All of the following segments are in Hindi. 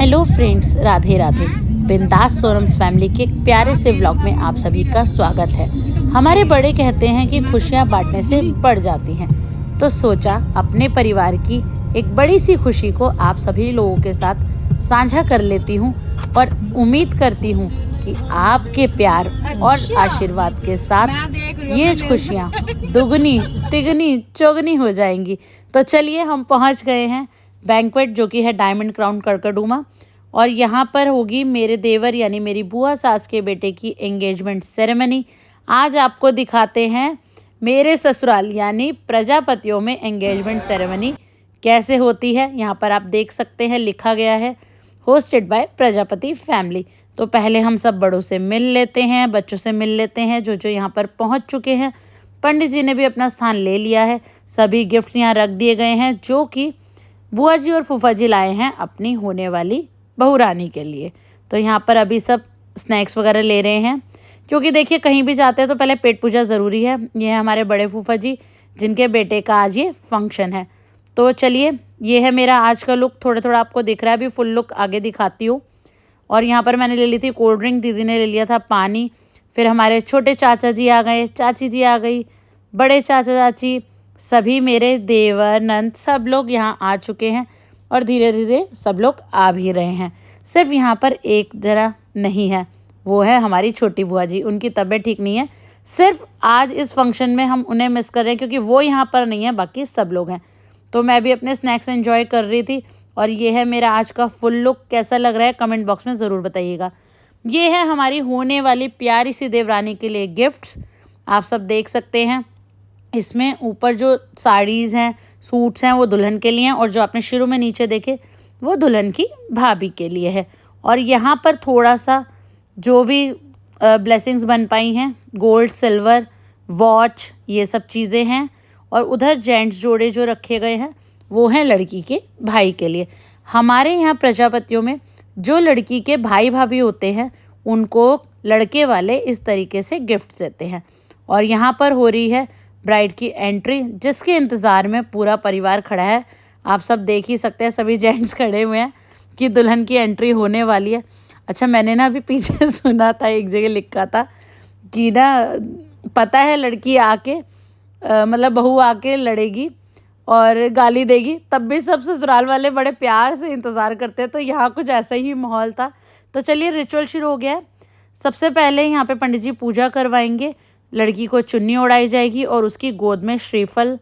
Hello friends, Radhe Radhe. बिंदास सोनम्स फैमिली के एक प्यारे से व्लॉग में आप सभी का स्वागत है। हमारे बड़े कहते हैं कि खुशियां बांटने से बढ़ जाती हैं, तो सोचा अपने परिवार की एक बड़ी सी खुशी को आप सभी लोगों के साथ साझा कर लेती हूं और उम्मीद करती हूं कि आपके प्यार और आशीर्वाद के साथ ये खुशियां दुगनी तिगनी चौगनी हो जाएंगी। तो चलिए, हम पहुंच गए हैं बैंक्वेट, जो कि है डायमंड क्राउन कड़कड़डूमा, और यहाँ पर होगी मेरे देवर यानी मेरी बुआ सास के बेटे की एंगेजमेंट सेरेमनी। आज आपको दिखाते हैं मेरे ससुराल यानी प्रजापतियों में एंगेजमेंट सेरेमनी कैसे होती है। यहाँ पर आप देख सकते हैं लिखा गया है होस्टेड बाय प्रजापति फैमिली। तो पहले हम सब बड़ों से मिल लेते हैं, बच्चों से मिल लेते हैं जो जो यहाँ पर पहुँच चुके हैं। पंडित जी ने भी अपना स्थान ले लिया है। सभी गिफ्ट्स यहाँ रख दिए गए हैं जो कि बुआ जी और फूफा जी लाए हैं अपनी होने वाली बहुरानी के लिए। तो यहाँ पर अभी सब स्नैक्स वगैरह ले रहे हैं, क्योंकि देखिए कहीं भी जाते हैं तो पहले पेट पूजा ज़रूरी है। ये है हमारे बड़े फूफा जी, जिनके बेटे का आज ये फंक्शन है। तो चलिए, ये है मेरा आज का लुक। थोड़ा थोड़ा आपको दिख रहा है, अभी फुल लुक आगे दिखाती हूँ। और यहाँ पर मैंने ले ली थी कोल्ड ड्रिंक, दीदी ने ले लिया था पानी। फिर हमारे छोटे चाचा जी आ गए, चाची जी आ गई, बड़े चाचा चाची, सभी मेरे देवर नंद सब लोग यहाँ आ चुके हैं और धीरे धीरे सब लोग आ भी रहे हैं। सिर्फ यहाँ पर एक जरा नहीं है, वो है हमारी छोटी बुआ जी। उनकी तबीयत ठीक नहीं है। सिर्फ आज इस फंक्शन में हम उन्हें मिस कर रहे हैं, क्योंकि वो यहाँ पर नहीं है, बाकी सब लोग हैं। तो मैं भी अपने स्नैक्स एंजॉय कर रही थी। और ये है मेरा आज का फुल लुक। कैसा लग रहा है कमेंट बॉक्स में ज़रूर बताइएगा। ये है हमारी होने वाली प्यारी सी देवरानी के लिए गिफ्ट्स, आप सब देख सकते हैं। इसमें ऊपर जो साड़ीज़ हैं, सूट्स हैं, वो दुल्हन के लिए हैं, और जो आपने शुरू में नीचे देखे वो दुल्हन की भाभी के लिए है। और यहाँ पर थोड़ा सा जो भी ब्लेसिंग्स बन पाई हैं, गोल्ड, सिल्वर, वॉच, ये सब चीज़ें हैं। और उधर जेंट्स जोड़े जो रखे गए हैं वो हैं लड़की के भाई के लिए। हमारे यहाँ प्रजापतियों में जो लड़की के भाई भाभी होते हैं उनको लड़के वाले इस तरीके से गिफ्ट देते हैं। और यहाँ पर हो रही है ब्राइड की एंट्री, जिसके इंतज़ार में पूरा परिवार खड़ा है। आप सब देख ही सकते हैं, सभी जेंट्स खड़े हुए हैं कि दुल्हन की एंट्री होने वाली है। अच्छा, मैंने ना अभी पीछे सुना था, एक जगह लिखा था कि ना पता है लड़की आके मतलब बहू आके लड़ेगी और गाली देगी, तब भी सब ससुराल वाले बड़े प्यार से इंतज़ार करते हैं। तो यहाँ कुछ ऐसा ही माहौल था। तो चलिए, रिचुअल शुरू हो गया है। सबसे पहले यहाँ पे पंडित जी पूजा करवाएंगे। लड़की को चुन्नी ओढ़ाई जाएगी और उसकी गोद में श्रीफल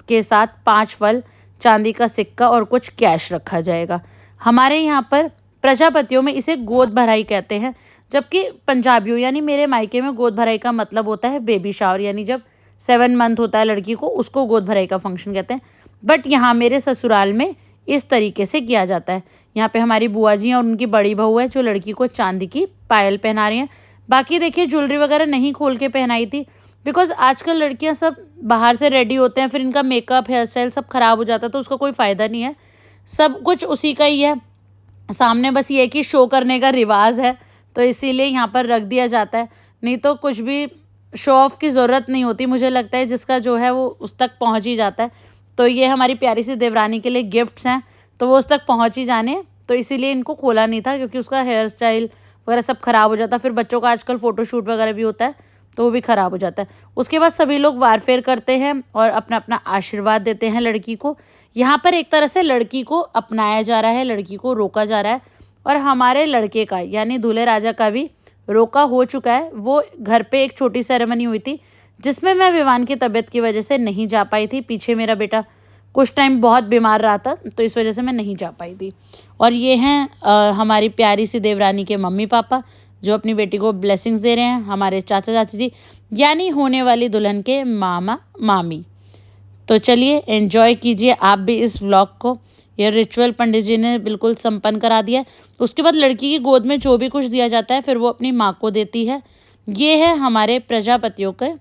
के साथ 5 फल, चांदी का सिक्का और कुछ कैश रखा जाएगा। हमारे यहाँ पर प्रजापतियों में इसे गोद भराई कहते हैं, जबकि पंजाबियों यानी मेरे मायके में गोद भराई का मतलब होता है बेबी शावर, यानी जब 7 मंथ होता है लड़की को, उसको गोद भराई का फंक्शन कहते हैं। बट यहाँ मेरे ससुराल में इस तरीके से किया जाता है। यहाँ पे हमारी बुआ जी और उनकी बड़ी बहू है जो लड़की को चांदी की पायल पहना रही हैं। बाकी देखिए ज्वेलरी वगैरह नहीं खोल के पहनाई थी, बिकॉज आजकल लड़कियां सब बाहर से रेडी होते हैं, फिर इनका मेकअप, हेयर स्टाइल सब खराब हो जाता है, तो उसका कोई फ़ायदा नहीं है। सब कुछ उसी का ही है सामने, बस ये कि शो करने का रिवाज है, तो इसीलिए यहाँ पर रख दिया जाता है। नहीं तो कुछ भी शो ऑफ की ज़रूरत नहीं होती, मुझे लगता है जिसका जो है वो उस तक पहुँच ही जाता है। तो ये हमारी प्यारी सी देवरानी के लिए गिफ्ट्स हैं, तो वो उस तक पहुँच ही जाने, तो इसीलिए इनको खोला नहीं था, क्योंकि उसका हेयर स्टाइल वगैरह सब ख़राब हो जाता है। फिर बच्चों का आजकल फ़ोटोशूट वगैरह भी होता है, तो वो भी ख़राब हो जाता है। उसके बाद सभी लोग वार फेर करते हैं और अपना अपना आशीर्वाद देते हैं लड़की को। यहाँ पर एक तरह से लड़की को अपनाया जा रहा है, लड़की को रोका जा रहा है। और हमारे लड़के का यानी दूल्हे राजा का भी रोका हो चुका है। वो घर पे एक छोटी सेरेमनी हुई थी, जिसमें मैं विवान की तबीयत की वजह से नहीं जा पाई थी। पीछे मेरा बेटा कुछ टाइम बहुत बीमार रहा था, तो इस वजह से मैं नहीं जा पाई थी। और ये हैं हमारी प्यारी सी देवरानी के मम्मी पापा, जो अपनी बेटी को ब्लेसिंग्स दे रहे हैं। हमारे चाचा चाची जी यानी होने वाली दुल्हन के मामा मामी। तो चलिए, एंजॉय कीजिए आप भी इस व्लॉग को। यह रिचुअल पंडित जी ने बिल्कुल संपन्न करा दिया। उसके बाद लड़की की गोद में जो भी कुछ दिया जाता है फिर वो अपनी माँ को देती है। ये है हमारे प्रजापतियों के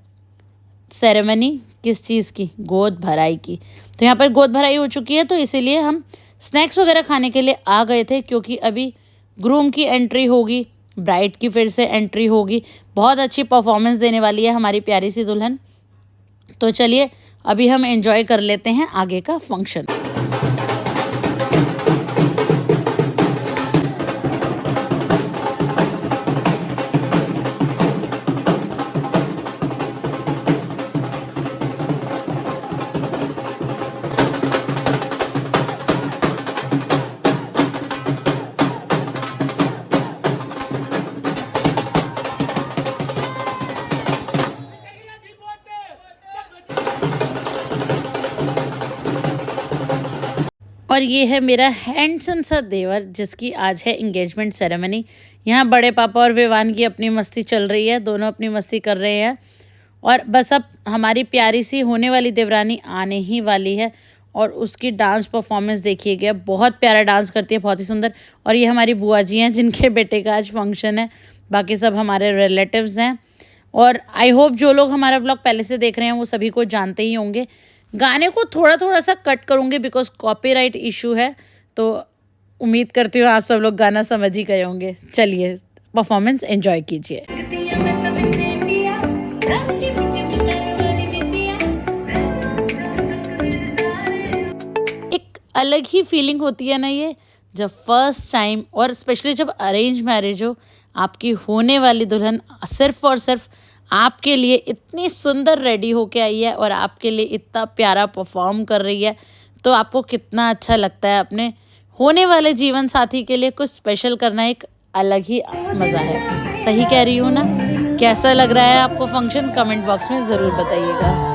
सेरेमनी, किस चीज़ की, गोद भराई की। तो यहाँ पर गोद भराई हो चुकी है, तो इसीलिए हम स्नैक्स वगैरह खाने के लिए आ गए थे, क्योंकि अभी ग्रूम की एंट्री होगी, ब्राइड की फिर से एंट्री होगी। बहुत अच्छी परफॉर्मेंस देने वाली है हमारी प्यारी सी दुल्हन। तो चलिए, अभी हम एंजॉय कर लेते हैं आगे का फंक्शन। और ये है मेरा हैंडसम सा देवर जिसकी आज है एंगेजमेंट सेरेमनी। यहाँ बड़े पापा और विवान की अपनी मस्ती चल रही है, दोनों अपनी मस्ती कर रहे हैं। और बस अब हमारी प्यारी सी होने वाली देवरानी आने ही वाली है और उसकी डांस परफॉर्मेंस देखिएगा, बहुत प्यारा डांस करती है, बहुत ही सुंदर। और ये हमारी बुआ जी हैं जिनके बेटे का आज फंक्शन है, बाकी सब हमारे रिलेटिव्स हैं। और आई होप जो लोग हमारा व्लॉग पहले से देख रहे हैं वो सभी को जानते ही होंगे। गाने को थोड़ा थोड़ा सा कट करूँगी बिकॉज कॉपीराइट इशू है, तो उम्मीद करती हूँ आप सब लोग गाना समझ ही गए होंगे। चलिए परफॉर्मेंस एंजॉय कीजिए। एक अलग ही फीलिंग होती है ना ये, जब फर्स्ट टाइम और स्पेशली जब अरेंज मैरिज हो, आपकी होने वाली दुल्हन सिर्फ और सिर्फ आपके लिए इतनी सुंदर रेडी होके आई है और आपके लिए इतना प्यारा परफॉर्म कर रही है, तो आपको कितना अच्छा लगता है। अपने होने वाले जीवन साथी के लिए कुछ स्पेशल करना एक अलग ही मज़ा है। सही कह रही हूँ ना? कैसा लग रहा है आपको फंक्शन, कमेंट बॉक्स में ज़रूर बताइएगा।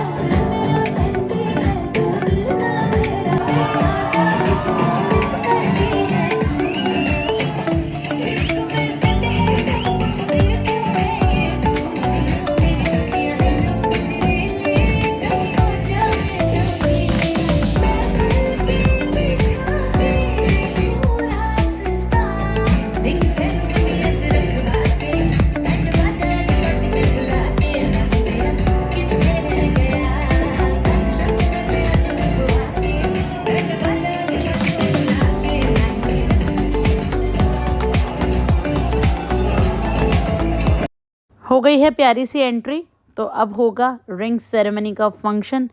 हो गई है प्यारी सी एंट्री, तो अब होगा रिंग सेरेमनी का फंक्शन।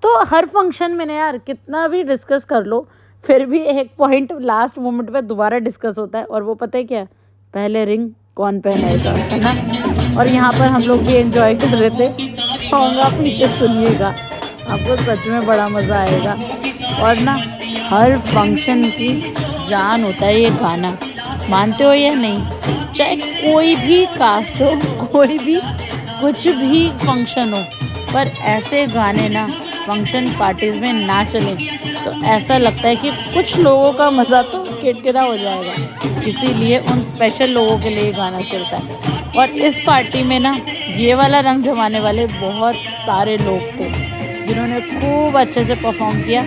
तो हर फंक्शन में ना यार कितना भी डिस्कस कर लो, फिर भी एक पॉइंट लास्ट मोमेंट पे दोबारा डिस्कस होता है, और वो पता है क्या? पहले रिंग कौन पहनाएगा, है ना? और यहाँ पर हम लोग भी एंजॉय कर रहे थे। सॉन्ग आप नीचे सुनिएगा, आपको सच में बड़ा मज़ा आएगा। और ना हर फंक्शन की जान होता है ये गाना, मानते हो या नहीं? चाहे कोई भी कास्ट हो, कोई भी कुछ भी फंक्शन हो, पर ऐसे गाने ना फंक्शन पार्टीज़ में ना चलें तो ऐसा लगता है कि कुछ लोगों का मज़ा तो किरकिरा हो जाएगा। इसीलिए उन स्पेशल लोगों के लिए गाना चलता है। और इस पार्टी में ना ये वाला रंग जमाने वाले बहुत सारे लोग थे जिन्होंने खूब अच्छे से परफॉर्म किया।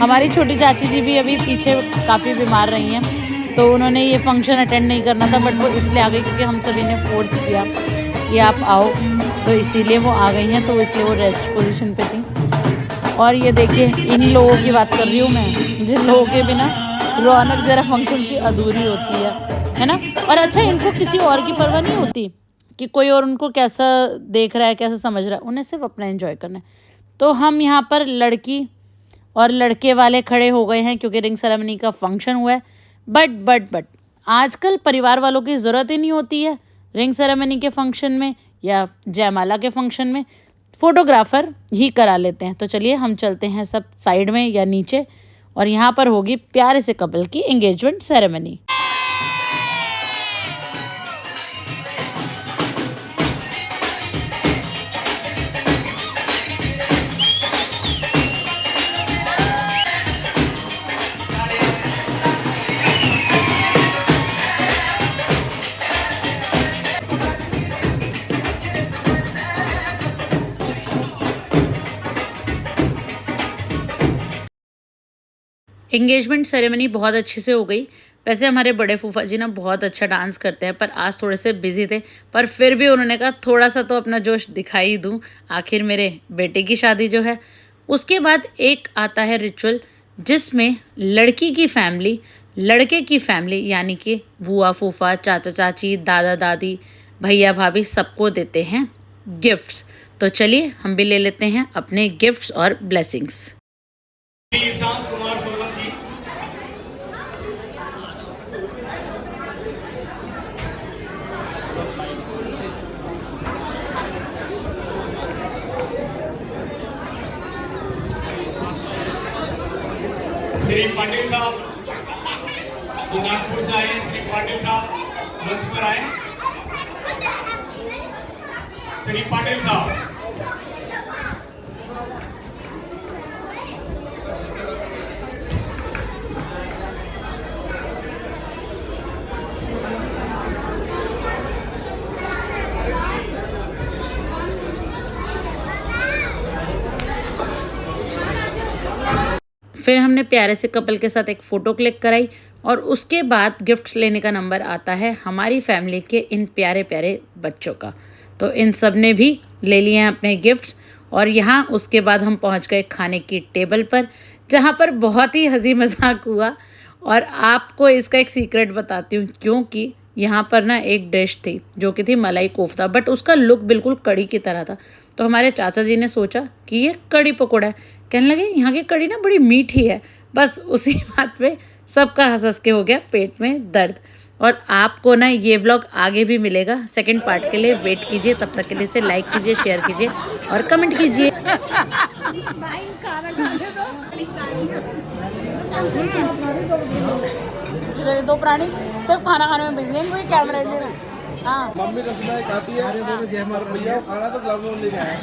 हमारी छोटी चाची जी भी अभी पीछे काफ़ी बीमार रही हैं, तो उन्होंने ये फंक्शन अटेंड नहीं करना था, बट वो इसलिए आ गई क्योंकि हम सभी ने फोर्स किया कि आप आओ, तो इसीलिए वो आ गई हैं। तो इसलिए वो रेस्ट पोजीशन पे थी। और ये देखिए, इन लोगों की बात कर रही हूँ मैं, जिन लोगों के बिना रौनक जरा फंक्शन की अधूरी होती है ना? और अच्छा, इनको किसी और की परवाह नहीं होती कि कोई और उनको कैसा देख रहा है, कैसा समझ रहा है, उन्हें सिर्फ अपना एंजॉय करना है। तो हम यहाँ पर लड़की और लड़के वाले खड़े हो गए हैं क्योंकि रिंग सेरेमनी का फंक्शन हुआ है। बट आजकल परिवार वालों की ज़रूरत ही नहीं होती है रिंग सेरेमनी के फंक्शन में या जयमाला के फंक्शन में, फ़ोटोग्राफ़र ही करा लेते हैं। तो चलिए हम चलते हैं सब साइड में या नीचे, और यहाँ पर होगी प्यारे से कपल की एंगेजमेंट सेरेमनी। एंगेजमेंट सेरेमनी बहुत अच्छे से हो गई। वैसे हमारे बड़े फूफा जी ना बहुत अच्छा डांस करते हैं, पर आज थोड़े से बिजी थे, पर फिर भी उन्होंने कहा थोड़ा सा तो अपना जोश दिखाई दूं, आखिर मेरे बेटे की शादी जो है। उसके बाद एक आता है रिचुअल जिसमें लड़की की फैमिली लड़के की फैमिली यानी कि बुआ फूफा, चाचा चाची, दादा दादी, भैया भाभी सबको देते हैं गिफ्ट्स। तो चलिए हम भी ले लेते हैं अपने गिफ्ट्स और ब्लेसिंग्स। कुमार सोलंकी, श्री पाटिल साहब जो नागपुर से आए, श्री पाटिल साहब मंच पर आए। श्री पाटिल साहब, फिर हमने प्यारे से कपल के साथ एक फ़ोटो क्लिक कराई और उसके बाद गिफ्ट लेने का नंबर आता है हमारी फैमिली के इन प्यारे प्यारे बच्चों का। तो इन सब ने भी ले लिए हैं अपने गिफ्ट्स और यहाँ उसके बाद हम पहुँच गए खाने की टेबल पर, जहाँ पर बहुत ही हंसी मजाक हुआ। और आपको इसका एक सीक्रेट बताती हूँ, क्योंकि यहाँ पर ना एक डिश थी जो कि थी मलाई कोफ्ता, बट उसका लुक बिल्कुल कड़ी की तरह था। तो हमारे चाचा जी ने सोचा कि ये कड़ी पकौड़ा है, कहने लगे यहाँ की कड़ी ना बड़ी मीठी है। बस उसी बात पे सबका हंस हंस के हो गया पेट में दर्द। और आपको ना ये व्लॉग आगे भी मिलेगा, सेकंड पार्ट के लिए वेट कीजिए। तब तक के लिए इसे लाइक कीजिए, शेयर कीजिए और कमेंट कीजिए। दो प्राणी सिर्फ खाना खाने में बिजी हैं, कोई कैमरा ले रहा है। हाँ मम्मी रसमलाई खाती है, भैया खाना तो ग्लव्स लेके आया।